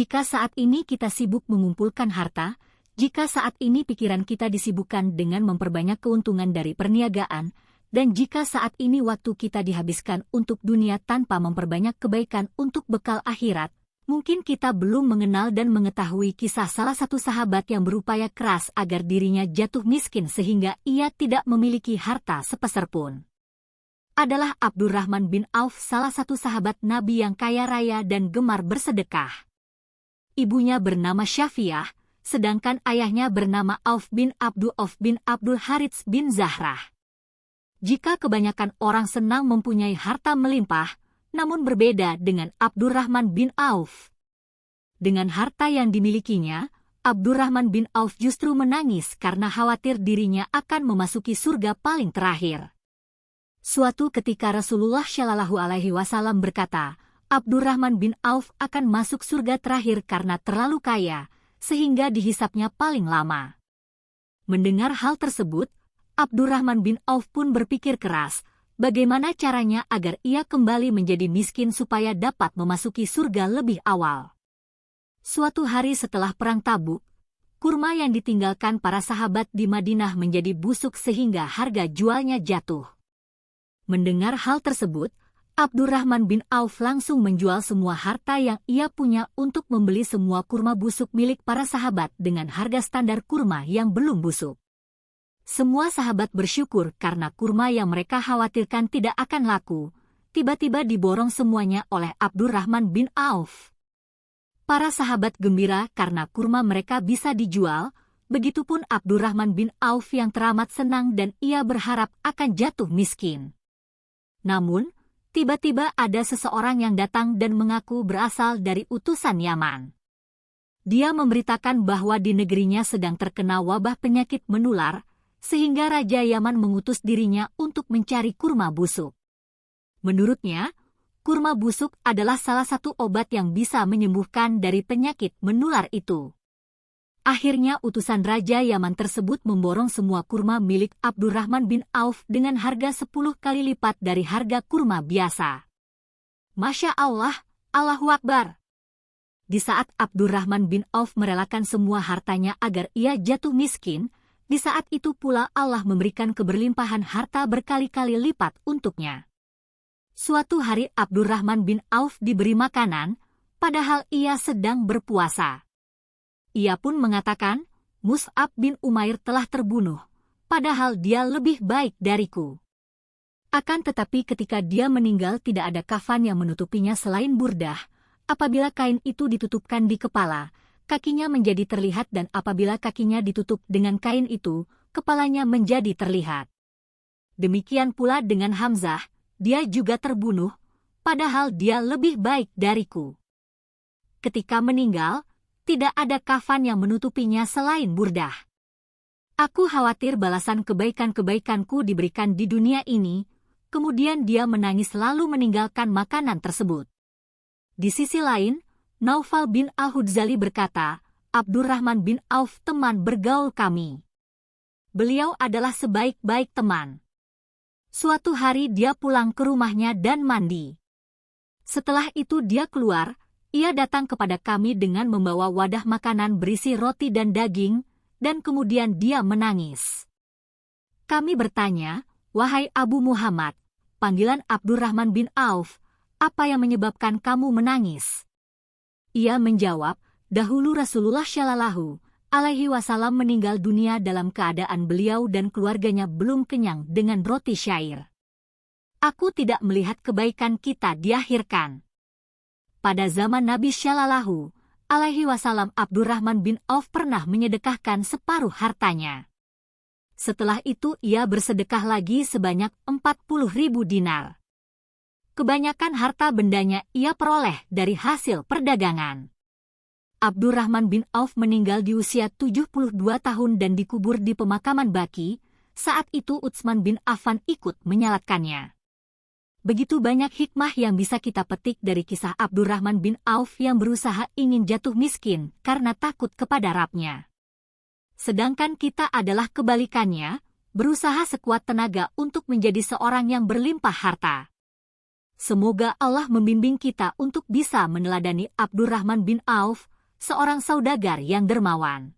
Jika saat ini kita sibuk mengumpulkan harta, jika saat ini pikiran kita disibukkan dengan memperbanyak keuntungan dari perniagaan, dan jika saat ini waktu kita dihabiskan untuk dunia tanpa memperbanyak kebaikan untuk bekal akhirat, mungkin kita belum mengenal dan mengetahui kisah salah satu sahabat yang berupaya keras agar dirinya jatuh miskin sehingga ia tidak memiliki harta sepeser pun. Adalah Abdurrahman bin Auf, salah satu sahabat Nabi yang kaya raya dan gemar bersedekah. Ibunya bernama Syafiyah, sedangkan ayahnya bernama Auf bin Abdul Harits bin Zahrah. Jika kebanyakan orang senang mempunyai harta melimpah, namun berbeda dengan Abdurrahman bin Auf. Dengan harta yang dimilikinya, Abdurrahman bin Auf justru menangis karena khawatir dirinya akan memasuki surga paling terakhir. Suatu ketika Rasulullah Shallallahu Alaihi Wasallam berkata, Abdurrahman bin Auf akan masuk surga terakhir karena terlalu kaya, sehingga dihisapnya paling lama. Mendengar hal tersebut, Abdurrahman bin Auf pun berpikir keras, bagaimana caranya agar ia kembali menjadi miskin supaya dapat memasuki surga lebih awal. Suatu hari setelah perang Tabuk, kurma yang ditinggalkan para sahabat di Madinah menjadi busuk sehingga harga jualnya jatuh. Mendengar hal tersebut, Abdurrahman bin Auf langsung menjual semua harta yang ia punya untuk membeli semua kurma busuk milik para sahabat dengan harga standar kurma yang belum busuk. Semua sahabat bersyukur karena kurma yang mereka khawatirkan tidak akan laku, tiba-tiba diborong semuanya oleh Abdurrahman bin Auf. Para sahabat gembira karena kurma mereka bisa dijual, begitupun Abdurrahman bin Auf yang teramat senang dan ia berharap akan jatuh miskin. Namun, tiba-tiba ada seseorang yang datang dan mengaku berasal dari utusan Yaman. Dia memberitakan bahwa di negerinya sedang terkena wabah penyakit menular, sehingga Raja Yaman mengutus dirinya untuk mencari kurma busuk. Menurutnya, kurma busuk adalah salah satu obat yang bisa menyembuhkan dari penyakit menular itu. Akhirnya utusan Raja Yaman tersebut memborong semua kurma milik Abdurrahman bin Auf dengan harga 10 kali lipat dari harga kurma biasa. Masya Allah, Allahu Akbar. Di saat Abdurrahman bin Auf merelakan semua hartanya agar ia jatuh miskin, di saat itu pula Allah memberikan keberlimpahan harta berkali-kali lipat untuknya. Suatu hari Abdurrahman bin Auf diberi makanan, padahal ia sedang berpuasa. Ia pun mengatakan, Mus'ab bin Umair telah terbunuh, padahal dia lebih baik dariku. Akan tetapi ketika dia meninggal tidak ada kafan yang menutupinya selain burdah. Apabila kain itu ditutupkan di kepala, kakinya menjadi terlihat dan apabila kakinya ditutup dengan kain itu, kepalanya menjadi terlihat. Demikian pula dengan Hamzah, dia juga terbunuh, padahal dia lebih baik dariku. Ketika meninggal, tidak ada kafan yang menutupinya selain burdah. Aku khawatir balasan kebaikan-kebaikanku diberikan di dunia ini, kemudian dia menangis lalu meninggalkan makanan tersebut. Di sisi lain, Naufal bin Al-Hudzali berkata, Abdurrahman bin Auf teman bergaul kami. Beliau adalah sebaik-baik teman. Suatu hari dia pulang ke rumahnya dan mandi. Setelah itu dia keluar, ia datang kepada kami dengan membawa wadah makanan berisi roti dan daging, dan kemudian dia menangis. Kami bertanya, wahai Abu Muhammad, panggilan Abdurrahman bin Auf, apa yang menyebabkan kamu menangis? Ia menjawab, dahulu Rasulullah Shallallahu Alaihi Wasallam meninggal dunia dalam keadaan beliau dan keluarganya belum kenyang dengan roti syair. Aku tidak melihat kebaikan kita diakhirkan. Pada zaman Nabi Shallallahu Alaihi Wasallam Abdurrahman bin Auf pernah menyedekahkan separuh hartanya. Setelah itu ia bersedekah lagi sebanyak 40.000 dinar. Kebanyakan harta bendanya ia peroleh dari hasil perdagangan. Abdurrahman bin Auf meninggal di usia 72 tahun dan dikubur di pemakaman Baqi. Saat itu Utsman bin Affan ikut menyalatkannya. Begitu banyak hikmah yang bisa kita petik dari kisah Abdurrahman bin Auf yang berusaha ingin jatuh miskin karena takut kepada Rabb-nya. Sedangkan kita adalah kebalikannya, berusaha sekuat tenaga untuk menjadi seorang yang berlimpah harta. Semoga Allah membimbing kita untuk bisa meneladani Abdurrahman bin Auf, seorang saudagar yang dermawan.